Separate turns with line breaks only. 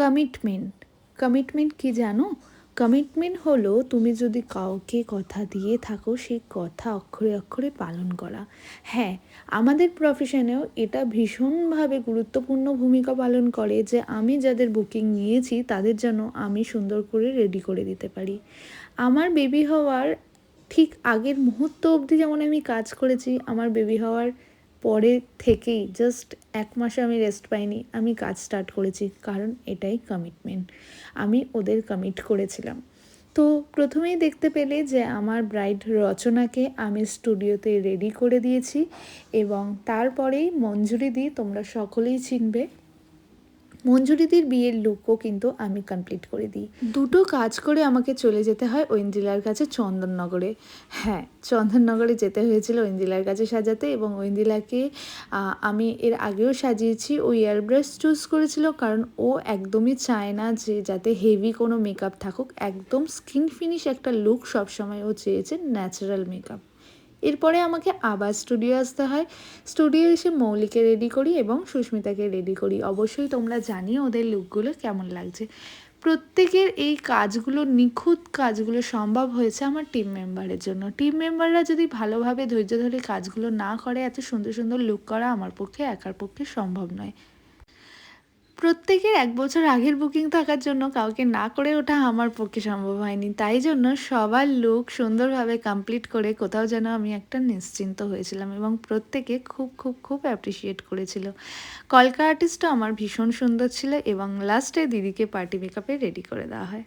Commitment. Commitment কি জানো? Commitment হলো তুমি যদি কাউকে কথা দিয়ে থাকো সেই কথা অক্ষরে অক্ষরে পালন করা। হ্যাঁ, আমাদের প্রফেশনেও এটা ভীষণভাবে গুরুত্বপূর্ণ ভূমিকা পালন করে যে আমি যাদের বুকিং নিয়েছি তাদের যেন আমি সুন্দর করে রেডি করে দিতে পারি। আমার বেবি হওয়ার ঠিক আগের মুহূর্ত অবধি যেমন আমি কাজ করেছি, আমার বেবি হওয়ার পরে থেকেই জাস্ট 1 মাসে আমি রেস্ট পাইনি, আমি কাজ স্টার্ট করেছি, কারণ এটাই কমিটমেন্ট। আমি ওদের কমিট করেছিলাম। তো প্রথমেই দেখতে পেলে যে আমার ব্রাইড রচনাকে আমি স্টুডিওতে রেডি করে দিয়েছি এবং তারপরেই মঞ্জুরিদি, তোমরা সকলেই চিনবে, মঞ্জুরিদির বিয়ের লুকও কিন্তু আমি কমপ্লিট করে দিই। দুটো কাজ করে আমাকে চলে যেতে হয় ঐন্দ্রিলার কাছে চন্দননগরে। হ্যাঁ, চন্দননগরে যেতে হয়েছিল ঐন্দ্রিলার কাছে সাজাতে, এবং ঐন্দ্রিলাকে আমি এর আগেও সাজিয়েছি। ও এয়ারব্রাশ চুজ করেছিল কারণ ও একদমই চায় না যে যাতে হেভি কোনো মেকআপ থাকুক, একদম স্কিন ফিনিশ একটা লুক সবসময় ও চেয়েছে, ন্যাচারাল মেকআপ। এরপরে আমাকে আবার স্টুডিও আসতে হয়। স্টুডিও এসে মৌলিকে রেডি করি এবং সুস্মিতাকে রেডি করি। অবশ্যই তোমরা জানিও ওদের লুকগুলো কেমন লাগছে। প্রত্যেকের এই কাজগুলো, নিখুঁত কাজগুলো সম্ভব হয়েছে আমার টিম মেম্বারের জন্য। টিম মেম্বাররা যদি ভালোভাবে ধৈর্য ধরে কাজগুলো না করে, এত সুন্দর সুন্দর লুক করা আমার পক্ষে একার পক্ষে সম্ভব নয়। প্রত্যেকের 1 বছর আগের বুকিং থাকার জন্য কাউকে না করে ওঠা আমার পক্ষে সম্ভব হয়নি, তাই জন্য সবার লুক সুন্দরভাবে কমপ্লিট করে কোথাও যেন আমি একটা নিশ্চিন্ত হয়েছিলাম, এবং প্রত্যেকে খুব খুব খুব অ্যাপ্রিসিয়েট করেছিল। কলকা আর্টিস্টও আমার ভীষণ সুন্দর ছিল, এবং লাস্টে দিদিকে পার্টি মেকআপে রেডি করে দেওয়া হয়।